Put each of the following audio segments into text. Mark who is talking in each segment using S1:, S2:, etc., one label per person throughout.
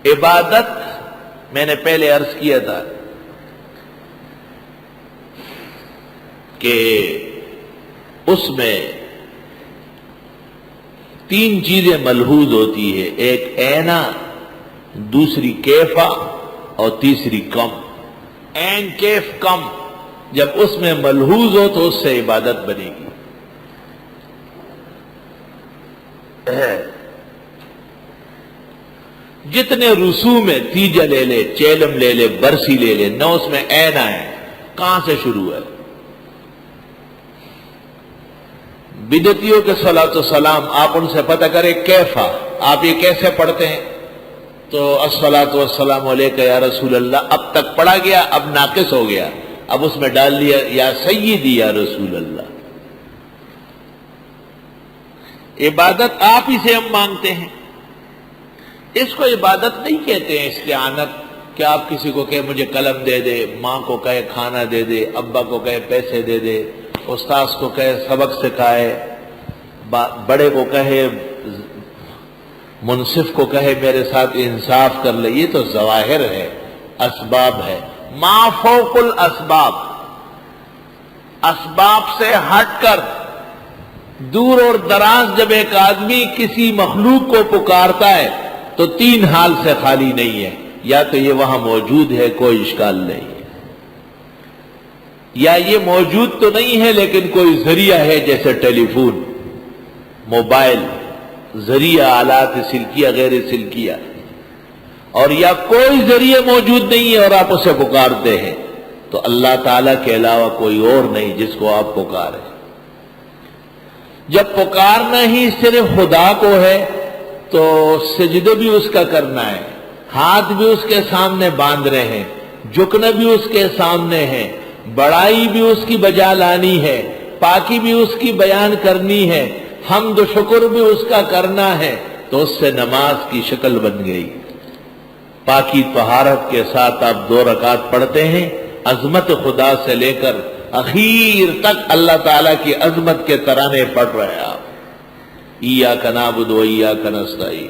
S1: عبادت میں نے پہلے عرض کیا تھا کہ اس میں تین چیزیں ملحوظ ہوتی ہے، ایک عینا، دوسری کیفا اور تیسری کم۔ عین کیف کم جب اس میں ملحوظ ہو تو اس سے عبادت بنے گی۔ جتنے رسوم ہے، تیجا لے لے، چیلم لے لے، برسی لے لے، نہ اس میں عینا ہے، کہاں سے شروع ہے؟ بدعتیوں کے صلاۃ والسلام آپ ان سے پتہ کریں کیفا، آپ یہ کیسے پڑھتے ہیں؟ تو الصلاۃ والسلام علیک یا رسول اللہ، اب تک پڑھا گیا، اب ناقص ہو گیا، اب اس میں ڈال دیا یا سیدی یا رسول اللہ۔ عبادت آپ ہی سے ہم مانگتے ہیں، اس کو عبادت نہیں کہتے ہیں استعانت، کہ آپ کسی کو کہے مجھے قلم دے دے، ماں کو کہے کھانا دے دے، ابا کو کہے پیسے دے دے، استاذ کو کہے سبق سکھائے، بڑے کو کہے، منصف کو کہے میرے ساتھ انصاف کر لے، یہ تو ظواہر ہے، اسباب ہے۔ ما فوق الاسباب، اسباب سے ہٹ کر دور اور دراز جب ایک آدمی کسی مخلوق کو پکارتا ہے تو تین حال سے خالی نہیں ہے، یا تو یہ وہاں موجود ہے، کوئی اشکال نہیں ہے، یا یہ موجود تو نہیں ہے لیکن کوئی ذریعہ ہے، جیسے ٹیلی فون، موبائل، ذریعہ، آلات سلکیہ غیر سلکیہ، اور یا کوئی ذریعہ موجود نہیں ہے اور آپ اسے پکارتے ہیں، تو اللہ تعالیٰ کے علاوہ کوئی اور نہیں جس کو آپ پکاریں۔ جب پکارنا ہی صرف خدا کو ہے تو سجدہ بھی اس کا کرنا ہے، ہاتھ بھی اس کے سامنے باندھ رہے ہیں، جھکنا بھی اس کے سامنے ہے، بڑائی بھی اس کی بجا لانی ہے، پاکی بھی اس کی بیان کرنی ہے، حمد و شکر بھی اس کا کرنا ہے، تو اس سے نماز کی شکل بن گئی۔ پاکی طہارت کے ساتھ آپ 2 رکعت پڑھتے ہیں، عظمت خدا سے لے کر اخیر تک اللہ تعالیٰ کی عظمت کے ترانے پڑھ رہے ہیں آپ۔ ایاک نعبد و ایاک نستعین،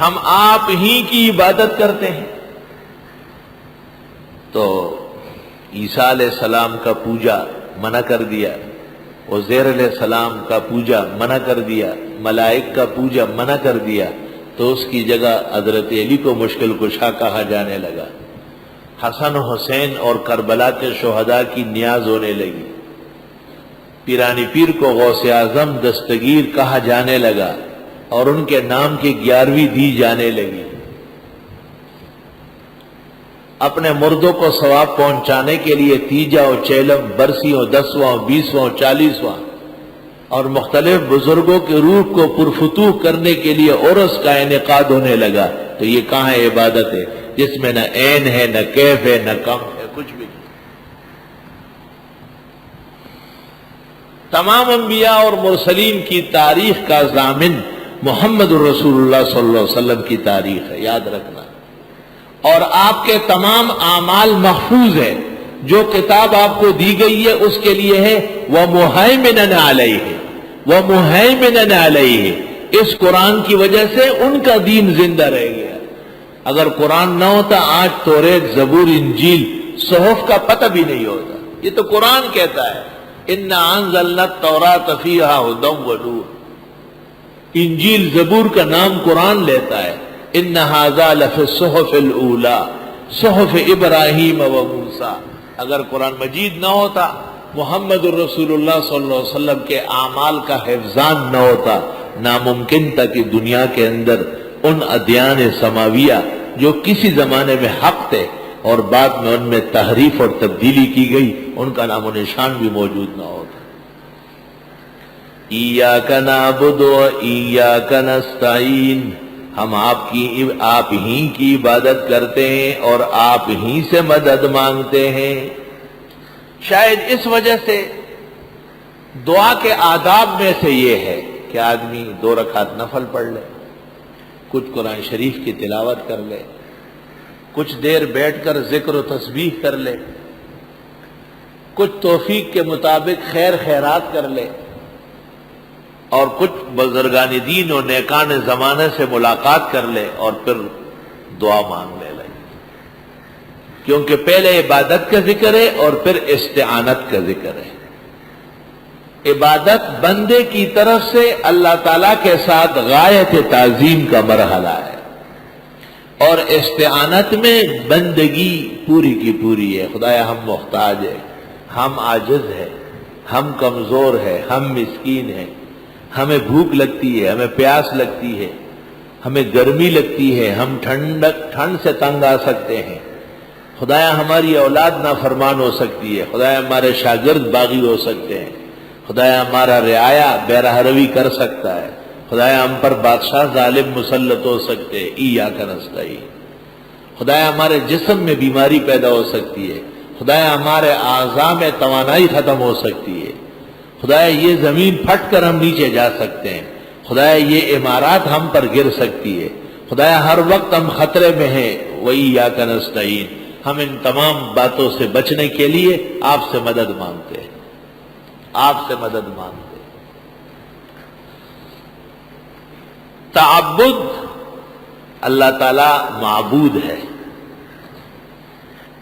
S1: ہم آپ ہی کی عبادت کرتے ہیں۔ تو عیسیٰ علیہ السلام کا پوجا منع کر دیا، عزیر علیہ السلام کا پوجا منع کر دیا، ملائک کا پوجا منع کر دیا، تو اس کی جگہ حضرت علی کو مشکل کشا کہا جانے لگا، حسن حسین اور کربلا کے شہداء کی نیاز ہونے لگی، پیرانی پیر کو غوث اعظم دستگیر کہا جانے لگا، اور ان کے نام کی 11ویں دی جانے لگی۔ اپنے مردوں کو ثواب پہنچانے کے لیے تیجا و چیلم، برسیوں، 10واں، 20واں، 40واں اور مختلف بزرگوں کے روح کو پرفتوح کرنے کے لیے عرس کا انعقاد ہونے لگا، تو یہ کہاں عبادت ہے جس میں نہ عین ہے، نہ کیف ہے، نہ کم ہے، کچھ بھی نہیں۔ تمام انبیاء اور مرسلین کی تاریخ کا ضامن محمد رسول اللہ صلی اللہ علیہ وسلم کی تاریخ ہے، یاد رکھنا، اور آپ کے تمام اعمال محفوظ ہیں، جو کتاب آپ کو دی گئی ہے اس کے لیے ہے وَمُهَيْمِنًا عَلَيْهِ، وَمُهَيْمِنًا عَلَيْهِ، اس قرآن کی وجہ سے ان کا دین زندہ رہ گیا۔ اگر قرآن نہ ہوتا آج توریت، زبور، انجیل، صحف کا پتہ بھی نہیں ہوتا۔ یہ تو قرآن کہتا ہے إِنَّا أَنزَلْنَا التَّوْرَاةَ فِيهَا هُدًى وَنُورٌ، انجیل زبور کا نام قرآن لیتا ہے۔ إِنَّ هَذَا لَفِي الصُّحُفِ الْأُولَى صُحُفِ إِبْرَاهِيمَ وَمُوسَى، اگر قرآن مجید نہ ہوتا، محمد الرسول اللہ صلی اللہ علیہ وسلم کے اعمال کا حفظان نہ ہوتا، ناممکن تھا کہ دنیا کے اندر ان ادیان سماویہ جو کسی زمانے میں حق تھے اور بعد میں ان میں تحریف اور تبدیلی کی گئی، ان کا نام و نشان بھی موجود نہ ہوتا۔ ایاک نعبد و ایاک نستعین، ہم آپ ہی کی عبادت کرتے ہیں اور آپ ہی سے مدد مانگتے ہیں۔ شاید اس وجہ سے دعا کے آداب میں سے یہ ہے کہ آدمی 2 رکعت نفل پڑھ لے، کچھ قرآن شریف کی تلاوت کر لے، کچھ دیر بیٹھ کر ذکر و تسبیح کر لے، کچھ توفیق کے مطابق خیر خیرات کر لے، اور کچھ بزرگان دین اور نیکان زمانے سے ملاقات کر لے، اور پھر دعا مانگنے لگے، کیونکہ پہلے عبادت کا ذکر ہے اور پھر استعانت کا ذکر ہے۔ عبادت بندے کی طرف سے اللہ تعالیٰ کے ساتھ غایت تعظیم کا مرحلہ ہے، اور استعانت میں بندگی پوری کی پوری ہے۔ خدایا ہم محتاج ہیں، ہم عاجز ہیں، ہم کمزور ہیں، ہم مسکین ہیں، ہمیں بھوک لگتی ہے، ہمیں پیاس لگتی ہے، ہمیں گرمی لگتی ہے، ہم ٹھنڈ سے تنگ آ سکتے ہیں۔ خدایا ہماری اولاد نافرمان ہو سکتی ہے، خدایا ہمارے شاگرد باغی ہو سکتے ہیں، خدایا ہمارا رعایا بے راہ روی کر سکتا ہے، خدایا ہم پر بادشاہ ظالم مسلط ہو سکتے ہیں، ایاک نستعین۔ خدایا ہمارے جسم میں بیماری پیدا ہو سکتی ہے، خدایا ہمارے اعضاء میں توانائی ختم ہو سکتی ہے، خدایا یہ زمین پھٹ کر ہم نیچے جا سکتے ہیں، خدایا یہ عمارات ہم پر گر سکتی ہے، خدایا ہر وقت ہم خطرے میں ہیں، وَإِيَّاكَ نَسْتَعِينُ۔ ہم ان تمام باتوں سے بچنے کے لیے آپ سے مدد مانگتے ہیں، آپ سے مدد مانگتے ہیں۔ تعبد، اللہ تعالی معبود ہے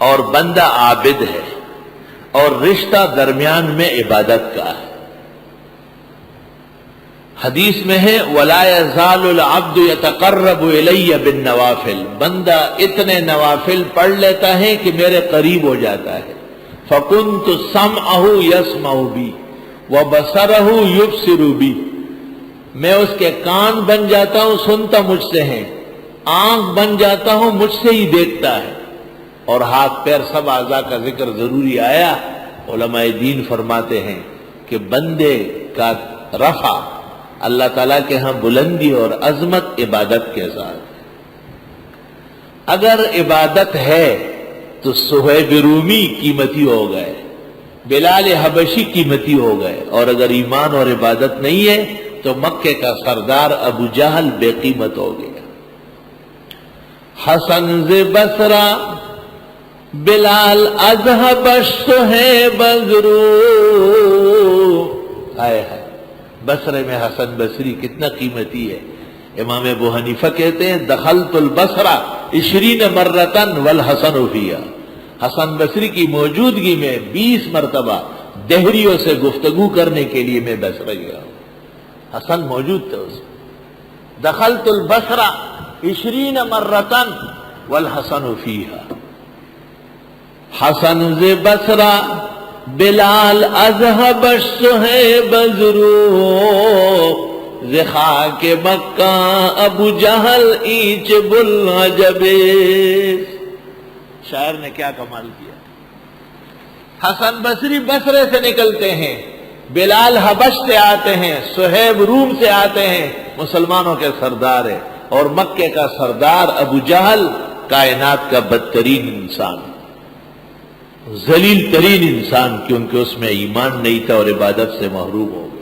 S1: اور بندہ عابد ہے، اور رشتہ درمیان میں عبادت کا ہے۔ حدیث میں ہے وَلَا يَزَالُ الْعَبْدُ يَتَقَرَّبُ إِلَيَّ بِالنَّوَافِلِ، بندہ اتنے نوافل پڑھ لیتا ہے کہ میرے قریب ہو جاتا ہے۔ فَكُنْتُ سَمْعَهُ يَسْمَعُ بِي وَبَصَرَهُ يُبْصِرُ بِي، میں اس کے کان بن جاتا ہوں، سنتا مجھ سے ہے، آنکھ بن جاتا ہوں، مجھ سے ہی دیکھتا ہے، اور ہاتھ پیر سب اعضاء کا ذکر ضروری آیا۔ علماء دین فرماتے ہیں کہ بندے کا رفع اللہ تعالیٰ کے ہاں بلندی اور عظمت عبادت کے ساتھ۔ اگر عبادت ہے تو صہیب رومی قیمتی ہو گئے، بلال حبشی قیمتی ہو گئے، اور اگر ایمان اور عبادت نہیں ہے تو مکے کا سردار ابو جہل بے قیمت ہو گیا۔ حسن ز بصرہ بلال اذهب الصہیب ضرور، ہائے ہائے، بصرے میں حسن بصری کتنا قیمتی ہے۔ امام ابو حنیفہ کہتے ہیں دخلت البصرہ 20 مرتن والحسن فیہا، حسن بصری کی موجودگی میں 20 مرتبہ دہریوں سے گفتگو کرنے کے لیے میں بصرہ گیا ہوں، حسن موجود تھا اس میں۔ دخلت البصرہ 20 مرتن والحسن فیہا، حسن ز بصرہ بلال اذهب الصہیب ضرور، ز خاک مکہ ابو جہل اینچ بلعجب۔ شاعر نے کیا کمال کیا، حسن بصری بصرے سے نکلتے ہیں، بلال حبش سے آتے ہیں، صہیب روم سے آتے ہیں، مسلمانوں کے سردار ہے، اور مکے کا سردار ابو جہل کائنات کا بدترین انسان، ذلیل ترین انسان، کیونکہ اس میں ایمان نہیں تھا اور عبادت سے محروم ہو گیا۔